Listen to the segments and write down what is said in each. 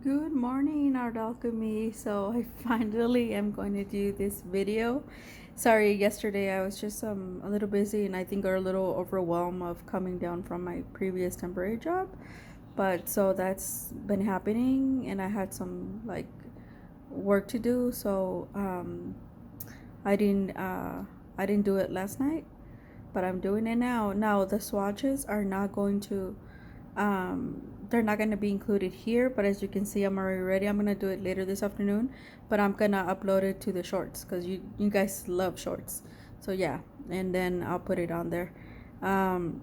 Good morning, Art-Alchemy. So I finally am going to do this video. Sorry, yesterday I was just a little busy and I think a little overwhelmed of coming down from my previous temporary job. But so that's been happening and I had some like work to do. So I didn't uh, I didn't do it last night, but I'm doing it now. Now the swatches are not going to they're not going to be included here, but as you can see, I'm already ready. I'm going to do it later this afternoon, but I'm going to upload it to the shorts because you guys love shorts. So yeah, and then I'll put it on there. um,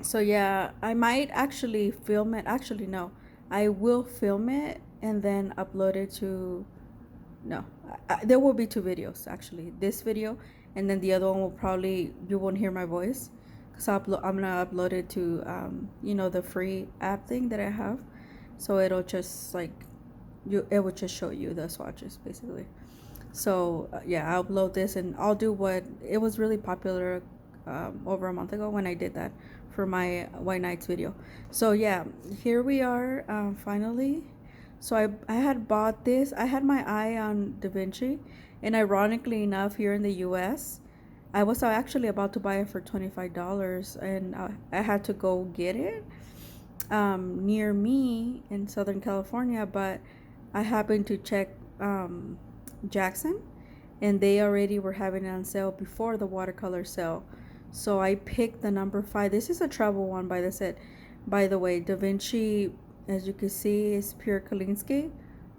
so yeah, I might actually film it. Actually, no, I will film it and then upload it to, no, there will be two videos actually. This video and then the other one will probably, you won't hear my voice because I'm gonna upload it to the free app thing that I have. So it'll just like it will just show you the swatches basically. So yeah, I'll upload this and I'll do what it was really popular over a month ago when I did that for my White Nights video. So yeah, here we are finally. So I had bought this. I had my eye on Da Vinci, and ironically enough, here in the U.S., I was actually about to buy it for $25, and I had to go get it near me in Southern California, but I happened to check Jackson, and they already were having it on sale before the watercolor sale. So I picked the number 5. This is a travel one by the set. By the way, Da Vinci, as you can see, is pure Kalinsky.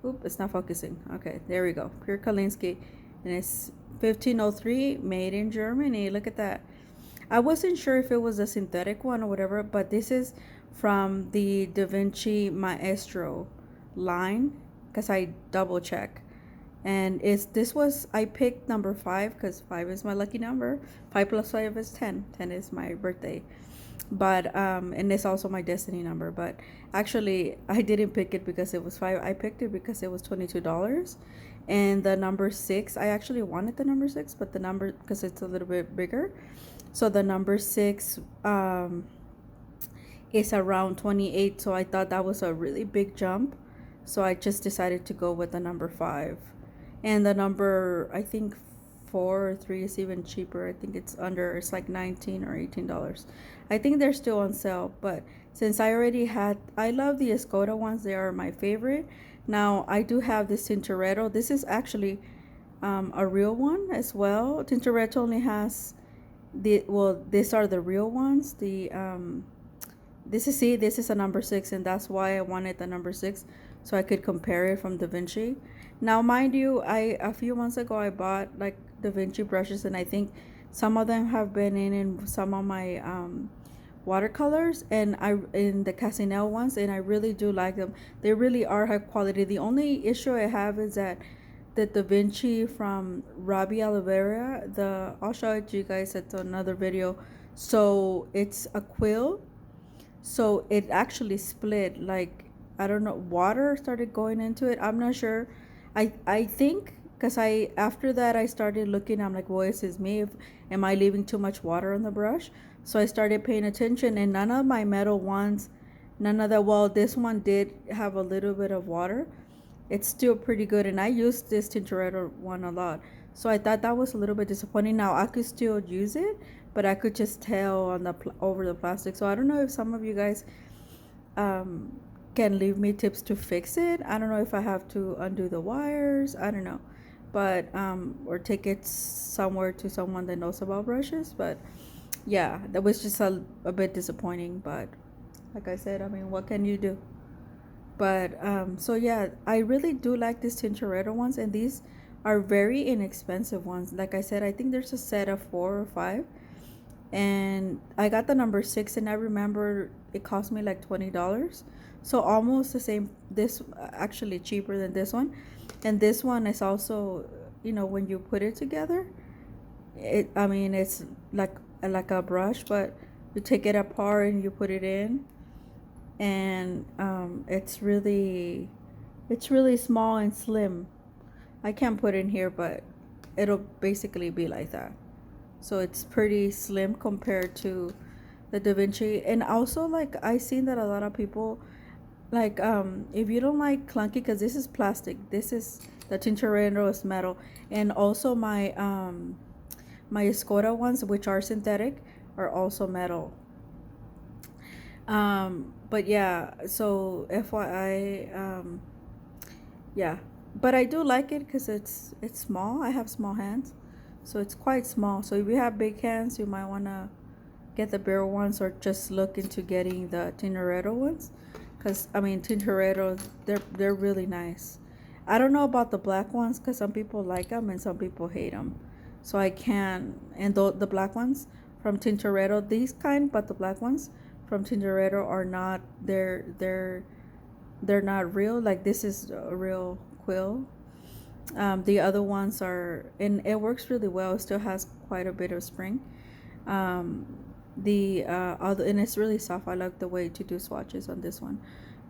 Oop, it's not focusing. Okay, there we go. Pure Kalinsky. And it's 1503, made in Germany. Look at that. I wasn't sure if it was a synthetic one or whatever, but this is from the Da Vinci Maestro line because I double check. And this was, I picked number 5 because 5 is my lucky number. 5 plus 5 is 10. 10 is my birthday. But and it's also my destiny number. But actually, I didn't pick it because it was 5. I picked it because it was $22. And the number 6, I actually wanted the number 6, but the number, because it's a little bit bigger. So the number 6 is around 28. So I thought that was a really big jump. So I just decided to go with the number 5. And the number, I think 4 or 3 is even cheaper. I think it's like $19 or $18. I think they're still on sale, but since I love the Escoda ones. They are my favorite. Now I do have this Tintoretto. This is actually a real one as well. Tintoretto only has these are the real ones. This is a number 6, and that's why I wanted the number 6, so I could compare it from Da Vinci. Now, mind you, a few months ago I bought like Da Vinci brushes, and I think some of them have been in some of my watercolors, and I in the Casinel ones, and I really do like them. They really are high quality. The only issue I have is that the Da Vinci from Robbie Oliveira, I'll show it to you guys at another video. So it's a quill, so it actually split. Like, I don't know, water started going into it. I'm not sure. I think because I after that I started looking. I'm like, well, is this me? Am I leaving too much water on the brush? So I started paying attention, and none of my metal ones, none of the, well, this one did have a little bit of water. It's still pretty good, and I used this Tintoretto one a lot. So I thought that was a little bit disappointing. Now I could still use it, but I could just tell on the over the plastic. So I don't know if some of you guys um, can leave me tips to fix it. I don't know if I have to undo the wires. I don't know, but or take it somewhere to someone that knows about brushes. But yeah, that was just a bit disappointing. But like I said, I mean, what can you do? But so yeah, I really do like these Tintoretto ones, and these are very inexpensive ones. Like I said, I think there's a set of 4 or 5, and I got the number 6, and I remember it cost me like $20, so almost the same. This actually cheaper than this one, and this one is also, when you put it together, I mean, it's like a brush, but you take it apart and you put it in, and it's really small and slim. I can't put it in here, but it'll basically be like that. So it's pretty slim compared to the Da Vinci. And also, like, I seen that a lot of people like if you don't like clunky, because this is plastic, this is the Tintorero is metal, and also my Escoda ones, which are synthetic, are also metal. But yeah, so FYI, yeah, but I do like it because it's small. I have small hands, so it's quite small. So if you have big hands, you might wanna get the bigger ones or just look into getting the Tintoretto ones, because I mean Tintoretto, they're really nice. I don't know about the black ones because some people like them and some people hate them, so I can. And the black ones from Tintoretto, these kind, but the black ones from Tintoretto are not. They're not real. Like this is a real quill. The other ones are, and it works really well. It still has quite a bit of spring. Um, the other, and it's really soft. I like the way to do swatches on this one.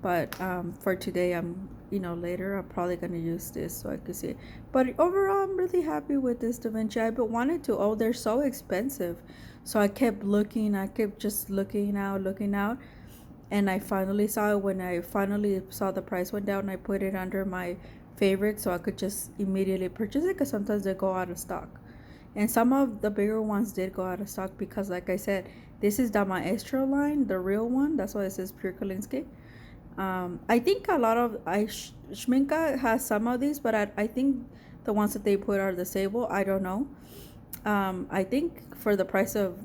But for today, later I'm probably gonna use this so I could see it. But overall, I'm really happy with this Da Vinci. I've been wanted to. Oh, they're so expensive, so I kept looking. I kept just looking out, and I finally saw it. When I finally saw the price went down, I put it under my favorite so I could just immediately purchase it, because sometimes they go out of stock. And some of the bigger ones did go out of stock because, like I said, this is the Maestro line, the real one. That's why it says Pure Kolinsky. I think a lot of Schmincke has some of these, but I think the ones that they put are the Sable. I don't know. I think for the price of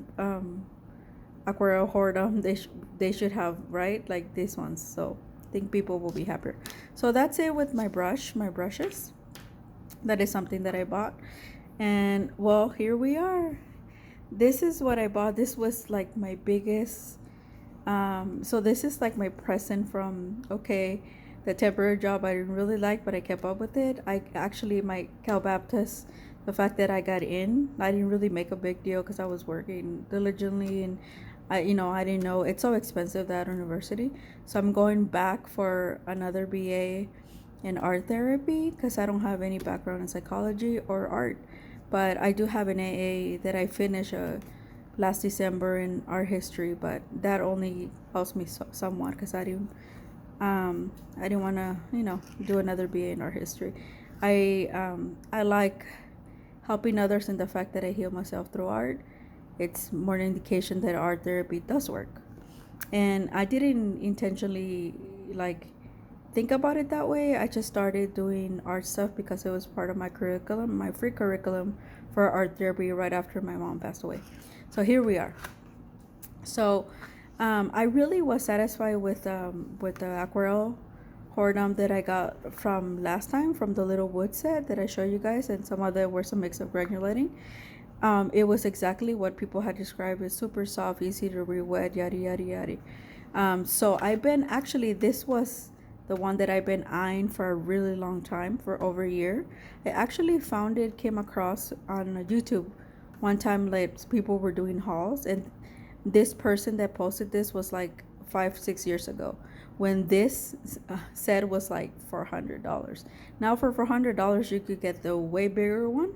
Aquarelle Horadam, they should have, right, like these ones. So I think people will be happier. So that's it with my brushes. That is something that I bought. And well, here we are. This is what I bought. This was like my biggest. So this is like my present from, okay, the temporary job I didn't really like, but I kept up with it. I actually, my Cal Baptist, the fact that I got in, I didn't really make a big deal because I was working diligently, and I didn't know it's so expensive, that university. So I'm going back for another BA in art therapy because I don't have any background in psychology or art, but I do have an AA that I finished last December in art history, but that only helps me somewhat because I didn't want to do another BA in art history. I like helping others, and the fact that I heal myself through art, it's more an indication that art therapy does work. And I didn't intentionally like think about it that way. I just started doing art stuff because it was part of my curriculum, my free curriculum for art therapy right after my mom passed away. So here we are. So I really was satisfied with the Aquarelle Horadam that I got from last time, from the little wood set that I showed you guys, and some other were some mix of granulating. It was exactly what people had described. It's super soft, easy to re-wet, yada yada yada. So I've been, actually, this was the one that I've been eyeing for a really long time, for over a year. I actually came across on YouTube one time, like people were doing hauls, and this person that posted this was like 5-6 years ago, when this set was like $400. Now for $400 you could get the way bigger one,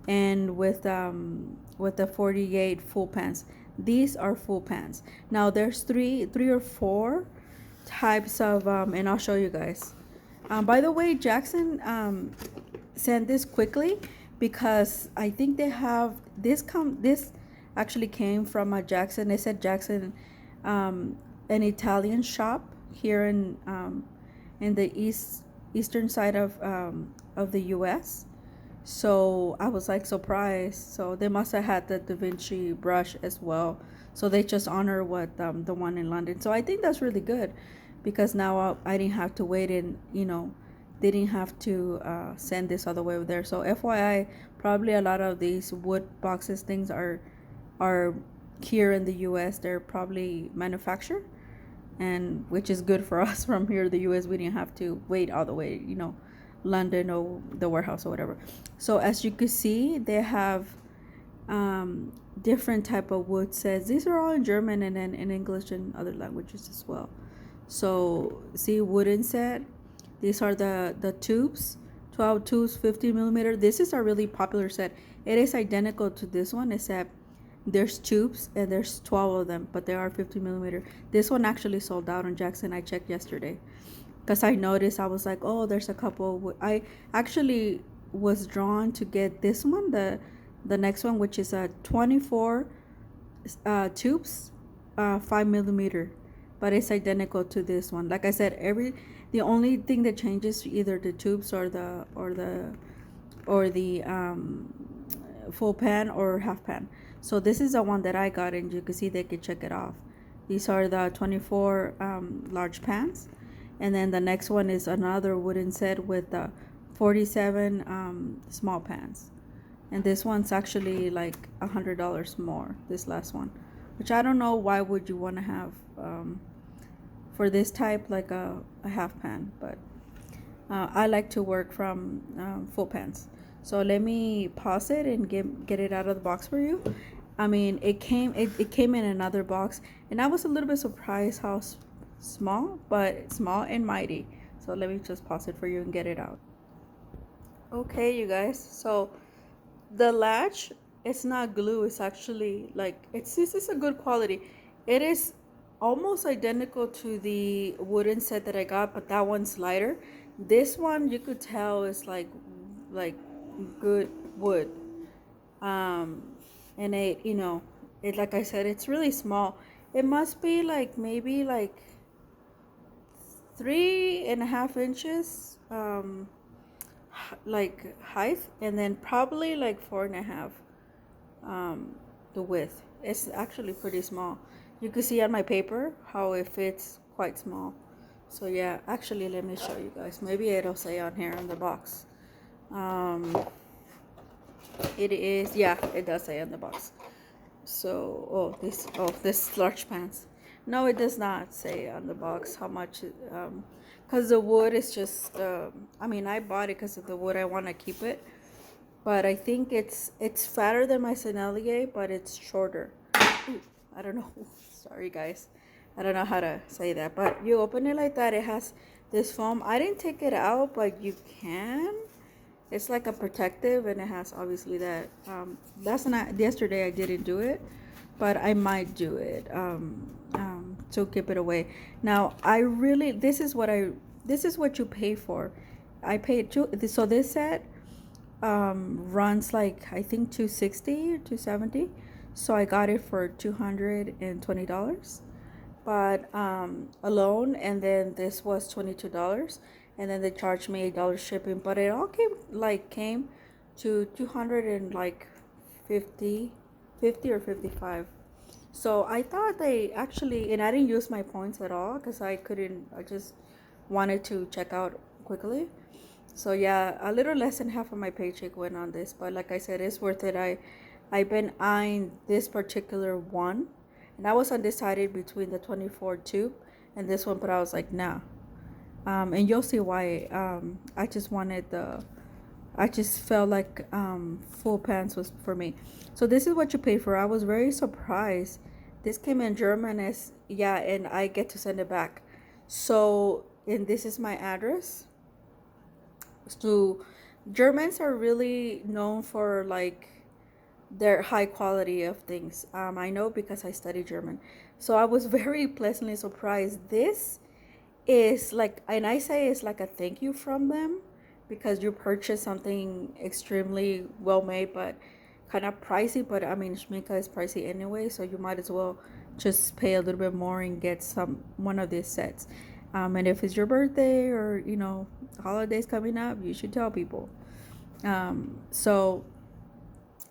and with the 48 full pants. These are full pants. Now there's three or four types of and I'll show you guys. By the way, Jackson sent this quickly because I think they have this actually came from a Jackson. They said Jackson, an Italian shop here in the eastern side of the US. So I was like surprised. So they must have had the Da Vinci brush as well. So they just honor what the one in London. So I think that's really good, because now I didn't have to wait, and they didn't have to send this all the way over there. So FYI, probably a lot of these wood boxes things are here in the US. They're probably manufactured, and which is good for us from here in the US. We didn't have to wait all the way, London or the warehouse or whatever. So as you can see, they have different type of wood sets. These are all in German and then in English and other languages as well. So see, wooden set. These are the tubes, 12 tubes, 50 millimeter. This is a really popular set. It is identical to this one, except There's tubes and there's 12 of them, but they are 50 millimeter. This one actually sold out on Jackson. I checked yesterday because I noticed, I was like, oh, there's a couple. I actually was drawn to get this one, the next one, which is a 24 tubes, 5 millimeter, but it's identical to this one. Like I said, the only thing that changes either the tubes or the full pan or half pan. So this is the one that I got, and you can see they can check it off. These are the 24 large pans, and then the next one is another wooden set with the 47 small pans. And this one's actually like $100 more, this last one, which I don't know why would you want to have for this type like a half pan, but I like to work from full pans. So let me pause it and get it out of the box for you. I mean, it came in another box, and I was a little bit surprised how small, but small and mighty. So let me just pause it for you and get it out. Okay, you guys. So the latch, it's not glue. It's actually like this is a good quality. It is almost identical to the wooden set that I got, but that one's lighter. This one you could tell is like good wood. And it, like I said, it's really small. It must be like maybe like 3.5 inches like height, and then probably like 4.5 the width. It's actually pretty small. You can see on my paper how it fits quite small. So yeah, actually let me show you guys. Maybe it'll say on here on the box. It is, yeah, it does say on the box. So this large pants. No, it does not say on the box how much, because the wood is just, I mean, I bought it because of the wood. I want to keep it, but I think it's fatter than my Sennelier, but it's shorter. Ooh, I don't know. Sorry, guys. I don't know how to say that, but you open it like that. It has this foam. I didn't take it out, but you can. It's like a protective, and it has obviously that. That's not, yesterday I didn't do it, but I might do it to keep it away. Now I really, this is what you pay for. I paid so this set runs like I think 260 or 270. So I got it for $220, but alone, and then this was $22, and then they charged me $8 shipping. But it all came to 200 and like 50 or 55. So I thought they actually, and I didn't use my points at all because I just wanted to check out quickly. So yeah, a little less than half of my paycheck went on this, but like I said, it's worth it. I've been eyeing this particular one, and I was undecided between the 24 tube and this one, but I was like, nah. And you'll see why. I just felt like full pants was for me. So this is what you pay for. I was very surprised. This came in German and I get to send it back. So, and this is my address. So Germans are really known for like their high quality of things. I know because I study German. So I was very pleasantly surprised. This is like, and I say it's like a thank you from them, because you purchase something extremely well made, but kind of pricey. But I mean, Schmincke is pricey anyway, so you might as well just pay a little bit more and get one of these sets. And if it's your birthday or holidays coming up, you should tell people. So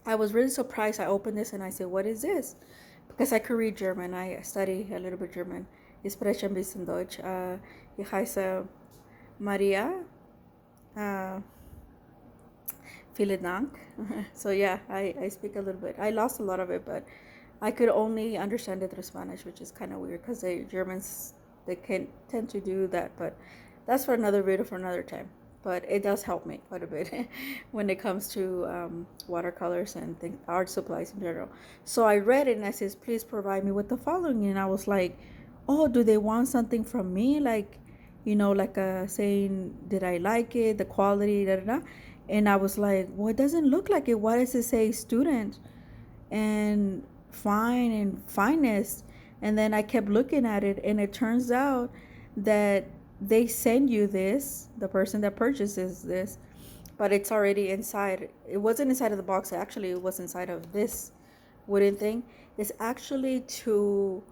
I was really surprised. I opened this and I said, what is this? Because I could read German. I study a little bit German. Ich spreche ein bisschen Deutsch. Ich heiße Maria. Vielen Dank. So yeah, I speak a little bit. I lost a lot of it, but I could only understand it through Spanish, which is kind of weird because the Germans, they can tend to do that. But that's for another video for another time. But it does help me quite a bit when it comes to watercolors and art supplies in general. So I read it and I says, please provide me with the following. And I was like, oh, do they want something from me? Like, like saying, did I like it, the quality, da da da. And I was like, well, it doesn't look like it. Why does it say student? And fine and finest. And then I kept looking at it, and it turns out that they send you this, the person that purchases this, but it's already inside. It wasn't inside of the box. Actually, it was inside of this wooden thing. It's actually to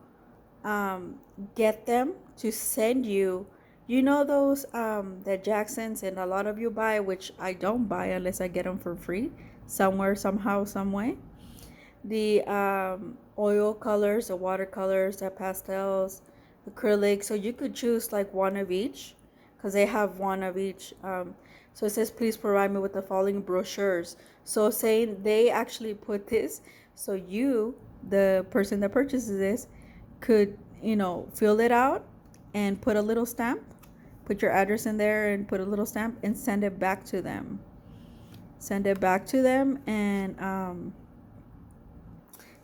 um, get them to send you, you know, those that Jacksons and a lot of you buy, which I don't buy unless I get them for free somewhere, somehow, some way. The oil colors, the watercolors, the pastels, acrylic. So you could choose like one of each, because they have one of each. So it says, please provide me with the following brochures. So saying they actually put this, so you, the person that purchases this, could, you know, fill it out and put a little stamp, put your address in there and put a little stamp and send it back to them. Send it back to them, and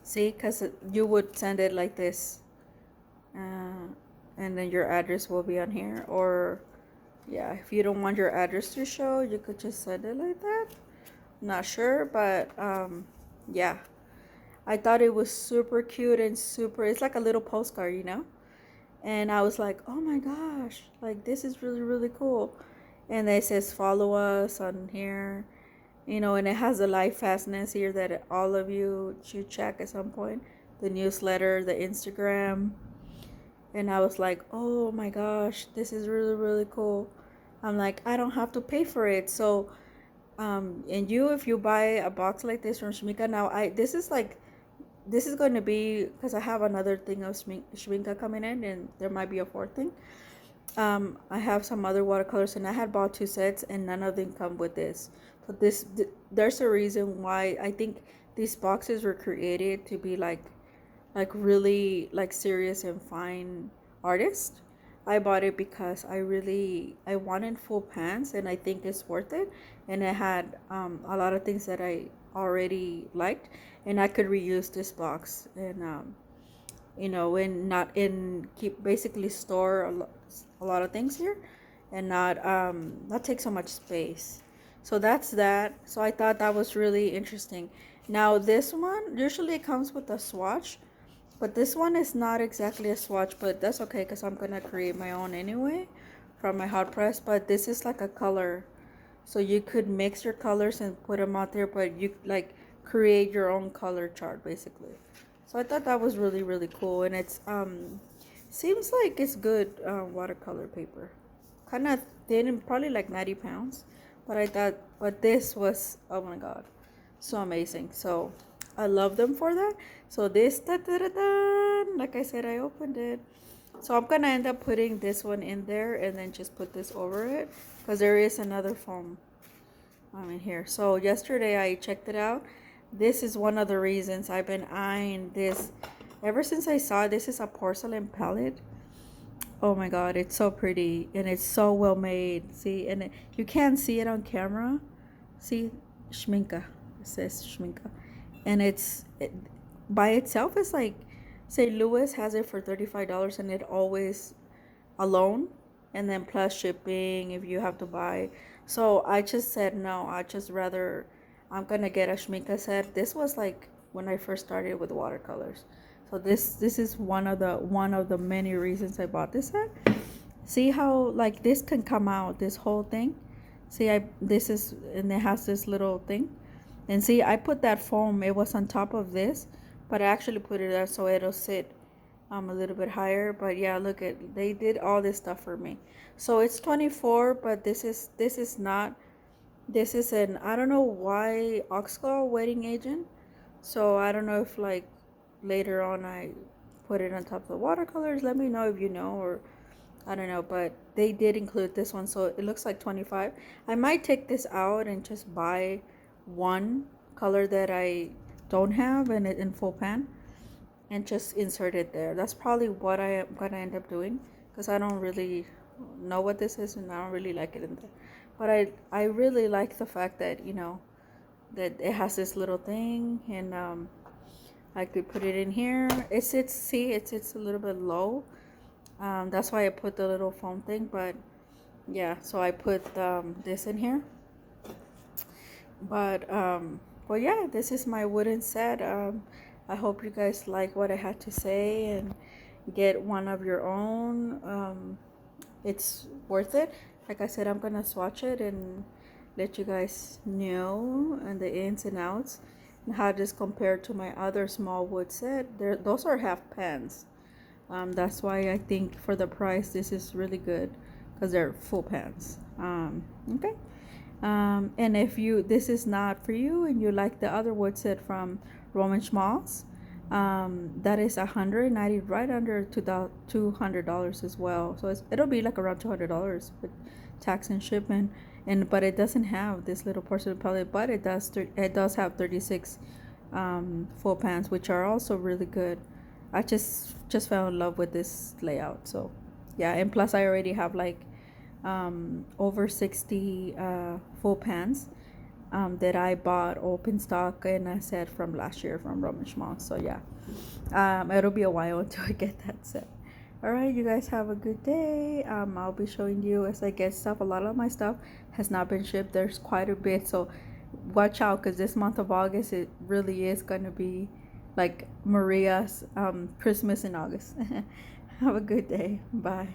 see, because you would send it like this, and then your address will be on here. Or yeah, if you don't want your address to show, you could just send it like that. Not sure, but yeah, I thought it was super cute and super, it's like a little postcard, you know. And I was like, oh my gosh, like this is really, really cool. And it says follow us on here, you know, and it has the live fastness here that all of you should check at some point, the newsletter, the Instagram. And I was like, oh my gosh, this is really, really cool. I'm like, I don't have to pay for it. So and you, if you buy a box like this from Schmincke, now this is like, this is going to be, because I have another thing of Schmincke coming in, and there might be a fourth thing. I have some other watercolors, and I had bought 2 sets, and none of them come with this. So there's a reason why I think these boxes were created to be like really like serious and fine artists. I bought it because I wanted full pans, and I think it's worth it. And it had a lot of things that I already liked, and I could reuse this box, and you know, and not in keep basically store a lot of things here, and not take so much space. So that's that. So I thought that was really interesting. Now this one, usually it comes with a swatch, but this one is not exactly a swatch, but that's okay because I'm gonna create my own anyway from my hot press. But this is like a color, so you could mix your colors and put them out there, but you like create your own color chart basically. So I thought that was really, really cool, and it's seems like it's good watercolor paper, kind of thin and probably like 90 pounds. But I thought, but this was, oh my god, so amazing. So I love them for that. So this, da, da, da, da, like I said, I opened it. So I'm gonna end up putting this one in there and then just put this over it, because there is another foam in here. So yesterday I checked it out. This is one of the reasons I've been eyeing this ever since I saw it. This is a porcelain palette. Oh my god, it's so pretty, and it's so well made. See, and you can't see it on camera. See, Schmincke. It says Schmincke, and by itself, it's like St. Louis has it for $35, and it always alone, and then plus shipping if you have to buy. So I just said no. I just rather, I'm gonna get a Schmincke set. This was like when I first started with watercolors. So this is one of the many reasons I bought this set. See how like this can come out, this whole thing. See, this is, and it has this little thing. And see, I put that foam, it was on top of this, but I actually put it there so it'll sit a little bit higher. But yeah, look at, they did all this stuff for me. So it's 24, but this is not, this is an, I don't know why, oxgall wetting agent. So I don't know if like later on I put it on top of the watercolors. Let me know if you know, or I don't know, but they did include this one, so it looks like 25. I might take this out and just buy one color that I don't have and it in full pan, and just insert it there. That's probably what I am gonna end up doing, because I don't really know what this is and I don't really like it in there. But I really like the fact that, you know, that it has this little thing, and I could put it in here. It sits, see, it sits a little bit low. That's why I put the little foam thing. But yeah, so I put this in here. But well, yeah, this is my wooden set. I hope you guys like what I had to say and get one of your own. It's worth it. Like I said, I'm gonna swatch it and let you guys know and the ins and outs and how this compared to my other small wood set. Those are half pans. That's why I think for the price this is really good because they're full pans. Okay. And if this is not for you and you like the other wood set from Roman Schmaltz, that is 190, right under $200 as well. So it'll be like around $200 with tax and shipment. But it doesn't have this little porcelain pellet, but it does have 36 full pans, which are also really good. I just fell in love with this layout. So yeah, and plus I already have like over 60 full pans that I bought open stock and I said from last year from Roman Schmaltz. So yeah, it'll be a while until I get that set. All right, you guys have a good day. I'll be showing you as I get stuff. A lot of my stuff has not been shipped. There's quite a bit, so watch out because this month of August it really is going to be like Maria's Christmas in August. Have a good day. Bye.